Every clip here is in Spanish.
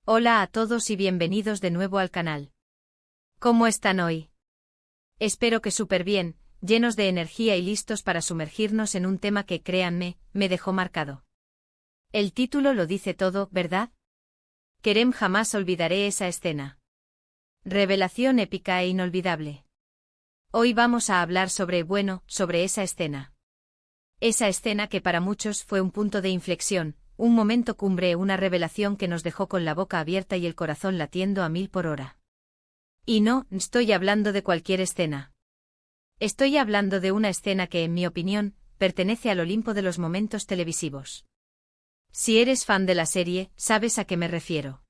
Hola a todos y bienvenidos de nuevo al canal. ¿Cómo están hoy? Espero que súper bien, llenos de energía y listos para sumergirnos en un tema que, créanme, me dejó marcado. El título lo dice todo, ¿verdad? Kerem, jamás olvidaré esa escena. Revelación épica e inolvidable. Hoy vamos a hablar sobre esa escena. Esa escena que para muchos fue un punto de inflexión, un momento cumbre, una revelación que nos dejó con la boca abierta y el corazón latiendo a 1000 por hora. Y no, estoy hablando de cualquier escena. Estoy hablando de una escena que, en mi opinión, pertenece al Olimpo de los momentos televisivos. Si eres fan de la serie, sabes a qué me refiero.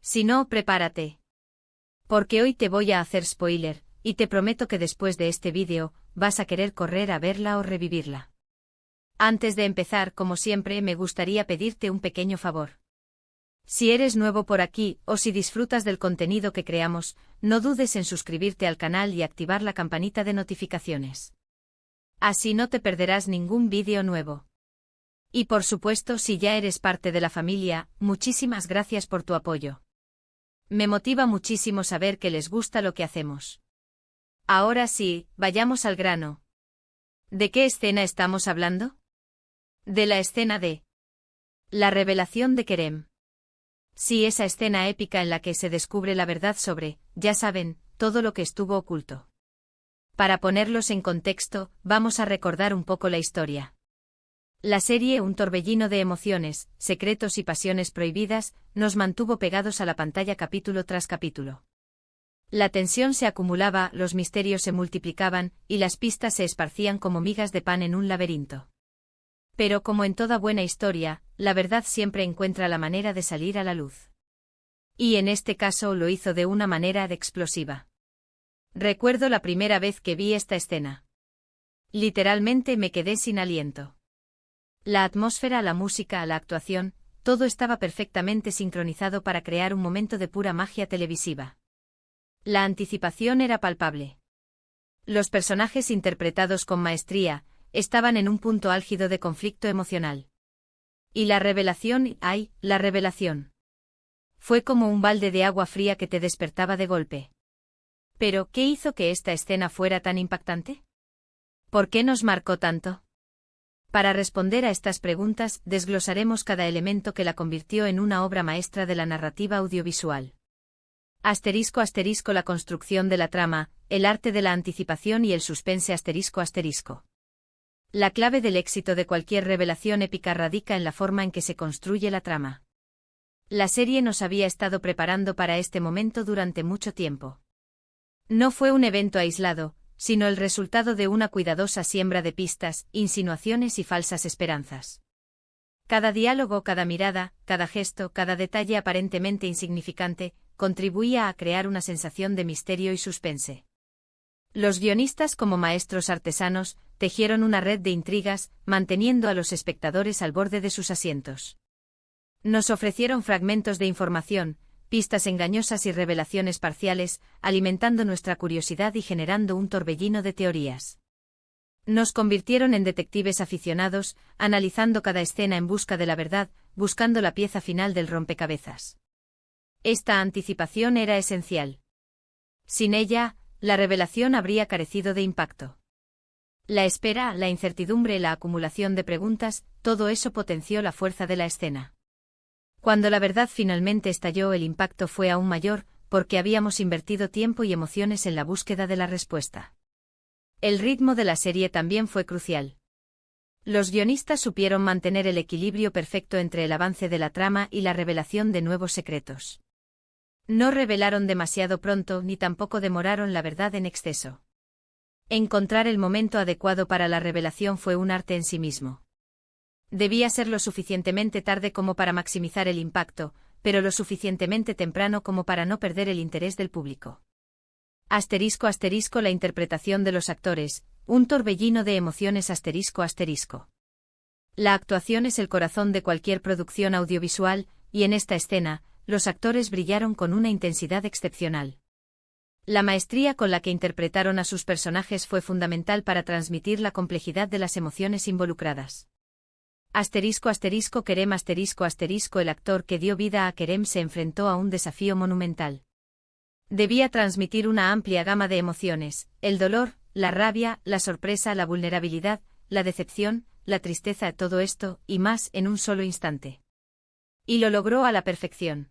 Si no, prepárate. Porque hoy te voy a hacer spoiler, y te prometo que después de este vídeo, vas a querer correr a verla o revivirla. Antes de empezar, como siempre, me gustaría pedirte un pequeño favor. Si eres nuevo por aquí, o si disfrutas del contenido que creamos, no dudes en suscribirte al canal y activar la campanita de notificaciones. Así no te perderás ningún vídeo nuevo. Y por supuesto, si ya eres parte de la familia, muchísimas gracias por tu apoyo. Me motiva muchísimo saber que les gusta lo que hacemos. Ahora sí, vayamos al grano. ¿De qué escena estamos hablando? De la escena de la revelación de Kerem. Sí, esa escena épica en la que se descubre la verdad sobre, ya saben, todo lo que estuvo oculto. Para ponerlos en contexto, vamos a recordar un poco la historia. La serie, un torbellino de emociones, secretos y pasiones prohibidas, nos mantuvo pegados a la pantalla capítulo tras capítulo. La tensión se acumulaba, los misterios se multiplicaban, y las pistas se esparcían como migas de pan en un laberinto. Pero como en toda buena historia, la verdad siempre encuentra la manera de salir a la luz. Y en este caso lo hizo de una manera explosiva. Recuerdo la primera vez que vi esta escena. Literalmente me quedé sin aliento. La atmósfera, la música, la actuación, todo estaba perfectamente sincronizado para crear un momento de pura magia televisiva. La anticipación era palpable. Los personajes interpretados con maestría, estaban en un punto álgido de conflicto emocional. Y la revelación, la revelación. Fue como un balde de agua fría que te despertaba de golpe. Pero, ¿qué hizo que esta escena fuera tan impactante? ¿Por qué nos marcó tanto? Para responder a estas preguntas, desglosaremos cada elemento que la convirtió en una obra maestra de la narrativa audiovisual. Asterisco asterisco la construcción de la trama, el arte de la anticipación y el suspense asterisco asterisco. La clave del éxito de cualquier revelación épica radica en la forma en que se construye la trama. La serie nos había estado preparando para este momento durante mucho tiempo. No fue un evento aislado, sino el resultado de una cuidadosa siembra de pistas, insinuaciones y falsas esperanzas. Cada diálogo, cada mirada, cada gesto, cada detalle aparentemente insignificante, contribuía a crear una sensación de misterio y suspense. Los guionistas, como maestros artesanos, tejieron una red de intrigas, manteniendo a los espectadores al borde de sus asientos. Nos ofrecieron fragmentos de información, pistas engañosas y revelaciones parciales, alimentando nuestra curiosidad y generando un torbellino de teorías. Nos convirtieron en detectives aficionados, analizando cada escena en busca de la verdad, buscando la pieza final del rompecabezas. Esta anticipación era esencial. Sin ella, la revelación habría carecido de impacto. La espera, la incertidumbre, la acumulación de preguntas, todo eso potenció la fuerza de la escena. Cuando la verdad finalmente estalló, el impacto fue aún mayor, porque habíamos invertido tiempo y emociones en la búsqueda de la respuesta. El ritmo de la serie también fue crucial. Los guionistas supieron mantener el equilibrio perfecto entre el avance de la trama y la revelación de nuevos secretos. No revelaron demasiado pronto ni tampoco demoraron la verdad en exceso. Encontrar el momento adecuado para la revelación fue un arte en sí mismo. Debía ser lo suficientemente tarde como para maximizar el impacto, pero lo suficientemente temprano como para no perder el interés del público. Asterisco asterisco la interpretación de los actores, un torbellino de emociones asterisco asterisco. La actuación es el corazón de cualquier producción audiovisual, y en esta escena, los actores brillaron con una intensidad excepcional. La maestría con la que interpretaron a sus personajes fue fundamental para transmitir la complejidad de las emociones involucradas. Kerem el actor que dio vida a Kerem se enfrentó a un desafío monumental. Debía transmitir una amplia gama de emociones, el dolor, la rabia, la sorpresa, la vulnerabilidad, la decepción, la tristeza, todo esto, y más, en un solo instante. Y lo logró a la perfección.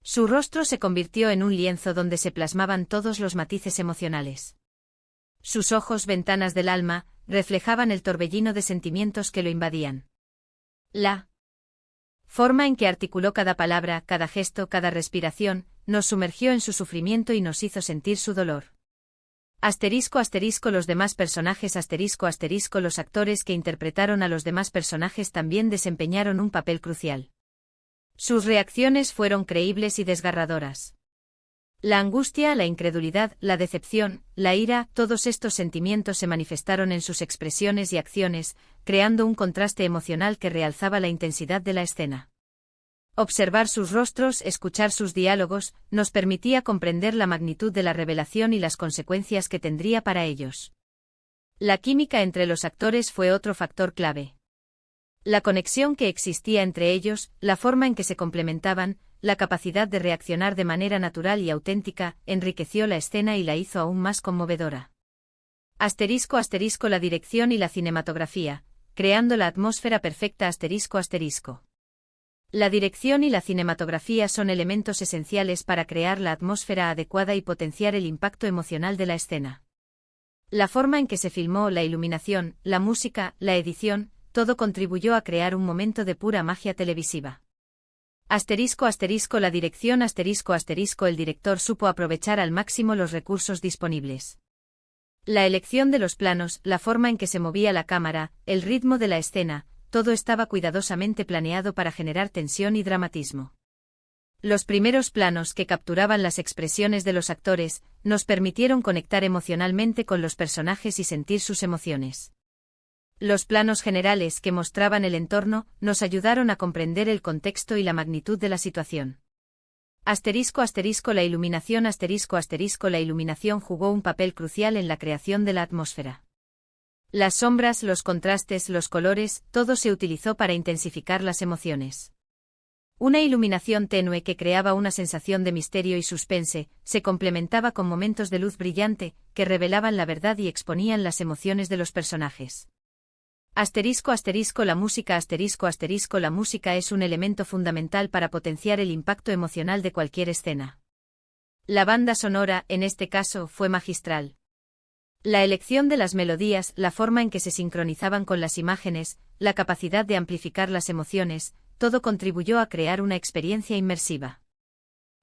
Su rostro se convirtió en un lienzo donde se plasmaban todos los matices emocionales. Sus ojos, ventanas del alma, reflejaban el torbellino de sentimientos que lo invadían. La forma en que articuló cada palabra, cada gesto, cada respiración, nos sumergió en su sufrimiento y nos hizo sentir su dolor. Los demás personajes los actores que interpretaron a los demás personajes también desempeñaron un papel crucial. Sus reacciones fueron creíbles y desgarradoras. La angustia, la incredulidad, la decepción, la ira, todos estos sentimientos se manifestaron en sus expresiones y acciones, creando un contraste emocional que realzaba la intensidad de la escena. Observar sus rostros, escuchar sus diálogos, nos permitía comprender la magnitud de la revelación y las consecuencias que tendría para ellos. La química entre los actores fue otro factor clave. La conexión que existía entre ellos, la forma en que se complementaban, la capacidad de reaccionar de manera natural y auténtica, enriqueció la escena y la hizo aún más conmovedora. La dirección y la cinematografía, creando la atmósfera perfecta. La dirección y la cinematografía son elementos esenciales para crear la atmósfera adecuada y potenciar el impacto emocional de la escena. La forma en que se filmó, la iluminación, la música, la edición, todo contribuyó a crear un momento de pura magia televisiva. La dirección el director supo aprovechar al máximo los recursos disponibles. La elección de los planos, la forma en que se movía la cámara, el ritmo de la escena, todo estaba cuidadosamente planeado para generar tensión y dramatismo. Los primeros planos que capturaban las expresiones de los actores, nos permitieron conectar emocionalmente con los personajes y sentir sus emociones. Los planos generales que mostraban el entorno, nos ayudaron a comprender el contexto y la magnitud de la situación. La iluminación la iluminación jugó un papel crucial en la creación de la atmósfera. Las sombras, los contrastes, los colores, todo se utilizó para intensificar las emociones. Una iluminación tenue que creaba una sensación de misterio y suspense, se complementaba con momentos de luz brillante, que revelaban la verdad y exponían las emociones de los personajes. La música la música es un elemento fundamental para potenciar el impacto emocional de cualquier escena. La banda sonora, en este caso, fue magistral. La elección de las melodías, la forma en que se sincronizaban con las imágenes, la capacidad de amplificar las emociones, todo contribuyó a crear una experiencia inmersiva.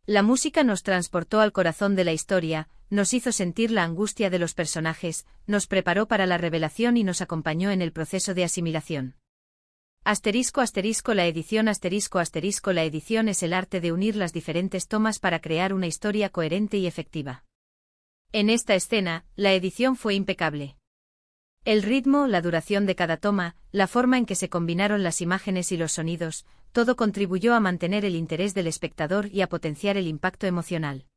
La música nos transportó al corazón de la historia, nos hizo sentir la angustia de los personajes, nos preparó para la revelación y nos acompañó en el proceso de asimilación. La edición la edición es el arte de unir las diferentes tomas para crear una historia coherente y efectiva. En esta escena, la edición fue impecable. El ritmo, la duración de cada toma, la forma en que se combinaron las imágenes y los sonidos, todo contribuyó a mantener el interés del espectador y a potenciar el impacto emocional.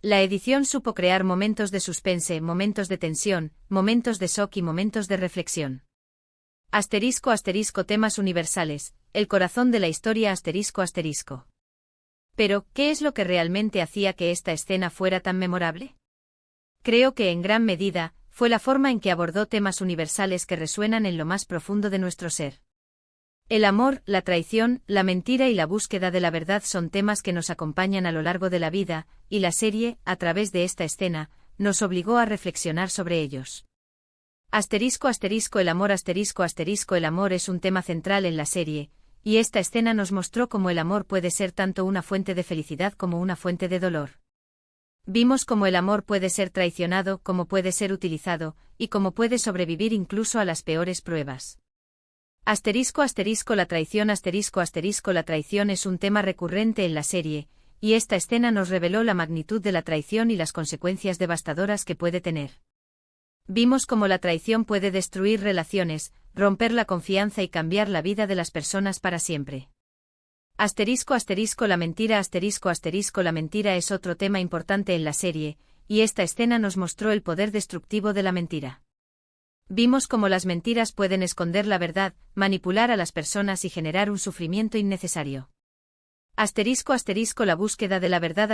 La edición supo crear momentos de suspense, momentos de tensión, momentos de shock y momentos de reflexión. Temas universales, el corazón de la historia. Pero, ¿qué es lo que realmente hacía que esta escena fuera tan memorable? Creo que en gran medida, fue la forma en que abordó temas universales que resuenan en lo más profundo de nuestro ser. El amor, la traición, la mentira y la búsqueda de la verdad son temas que nos acompañan a lo largo de la vida, y la serie, a través de esta escena, nos obligó a reflexionar sobre ellos. El amor el amor es un tema central en la serie, y esta escena nos mostró cómo el amor puede ser tanto una fuente de felicidad como una fuente de dolor. Vimos cómo el amor puede ser traicionado, cómo puede ser utilizado, y cómo puede sobrevivir incluso a las peores pruebas. La traición la traición es un tema recurrente en la serie, y esta escena nos reveló la magnitud de la traición y las consecuencias devastadoras que puede tener. Vimos cómo la traición puede destruir relaciones, romper la confianza y cambiar la vida de las personas para siempre. La mentira la mentira es otro tema importante en la serie, y esta escena nos mostró el poder destructivo de la mentira. Vimos cómo las mentiras pueden esconder la verdad, manipular a las personas y generar un sufrimiento innecesario. La búsqueda de la verdad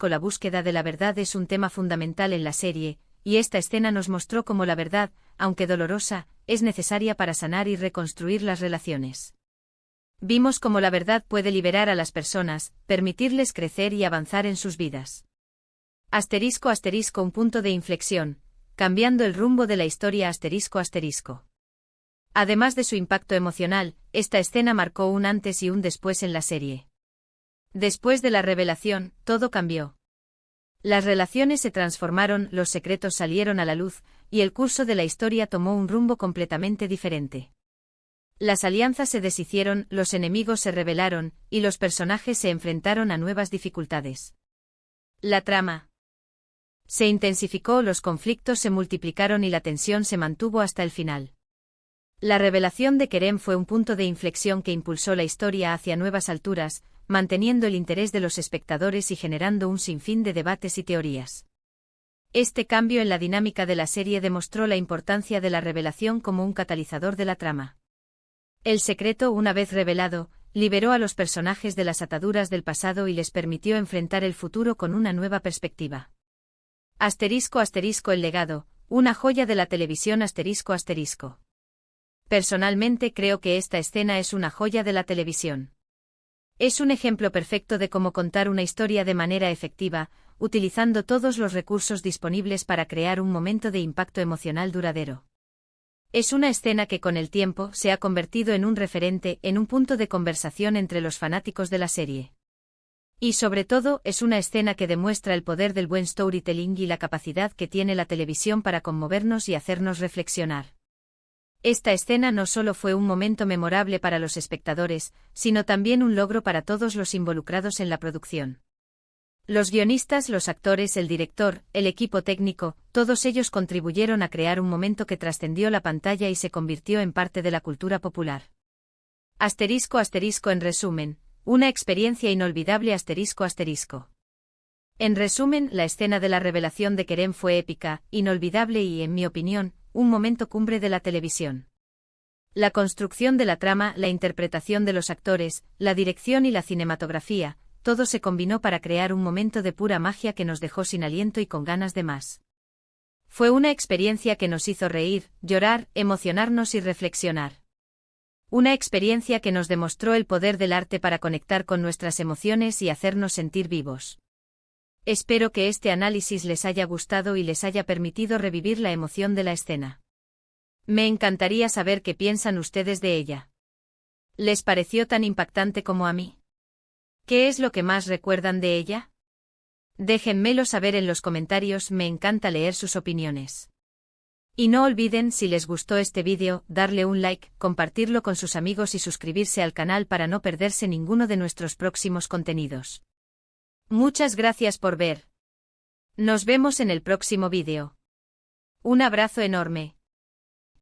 la búsqueda de la verdad es un tema fundamental en la serie, y esta escena nos mostró cómo la verdad, aunque dolorosa, es necesaria para sanar y reconstruir las relaciones. Vimos cómo la verdad puede liberar a las personas, permitirles crecer y avanzar en sus vidas. Un punto de inflexión, cambiando el rumbo de la historia. Además de su impacto emocional, esta escena marcó un antes y un después en la serie. Después de la revelación, todo cambió. Las relaciones se transformaron, los secretos salieron a la luz, y el curso de la historia tomó un rumbo completamente diferente. Las alianzas se deshicieron, los enemigos se rebelaron, y los personajes se enfrentaron a nuevas dificultades. La trama se intensificó, los conflictos se multiplicaron y la tensión se mantuvo hasta el final. La revelación de Kerem fue un punto de inflexión que impulsó la historia hacia nuevas alturas, manteniendo el interés de los espectadores y generando un sinfín de debates y teorías. Este cambio en la dinámica de la serie demostró la importancia de la revelación como un catalizador de la trama. El secreto, una vez revelado, liberó a los personajes de las ataduras del pasado y les permitió enfrentar el futuro con una nueva perspectiva. El legado, una joya de la televisión. Personalmente creo que esta escena es una joya de la televisión. Es un ejemplo perfecto de cómo contar una historia de manera efectiva, utilizando todos los recursos disponibles para crear un momento de impacto emocional duradero. Es una escena que con el tiempo se ha convertido en un referente, en un punto de conversación entre los fanáticos de la serie. Y sobre todo, es una escena que demuestra el poder del buen storytelling y la capacidad que tiene la televisión para conmovernos y hacernos reflexionar. Esta escena no solo fue un momento memorable para los espectadores, sino también un logro para todos los involucrados en la producción. Los guionistas, los actores, el director, el equipo técnico, todos ellos contribuyeron a crear un momento que trascendió la pantalla y se convirtió en parte de la cultura popular. En resumen, una experiencia inolvidable. En resumen, la escena de la revelación de Kerem fue épica, inolvidable y, en mi opinión, un momento cumbre de la televisión. La construcción de la trama, la interpretación de los actores, la dirección y la cinematografía, todo se combinó para crear un momento de pura magia que nos dejó sin aliento y con ganas de más. Fue una experiencia que nos hizo reír, llorar, emocionarnos y reflexionar. Una experiencia que nos demostró el poder del arte para conectar con nuestras emociones y hacernos sentir vivos. Espero que este análisis les haya gustado y les haya permitido revivir la emoción de la escena. Me encantaría saber qué piensan ustedes de ella. ¿Les pareció tan impactante como a mí? ¿Qué es lo que más recuerdan de ella? Déjenmelo saber en los comentarios, me encanta leer sus opiniones. Y no olviden, si les gustó este vídeo, darle un like, compartirlo con sus amigos y suscribirse al canal para no perderse ninguno de nuestros próximos contenidos. Muchas gracias por ver. Nos vemos en el próximo vídeo. Un abrazo enorme.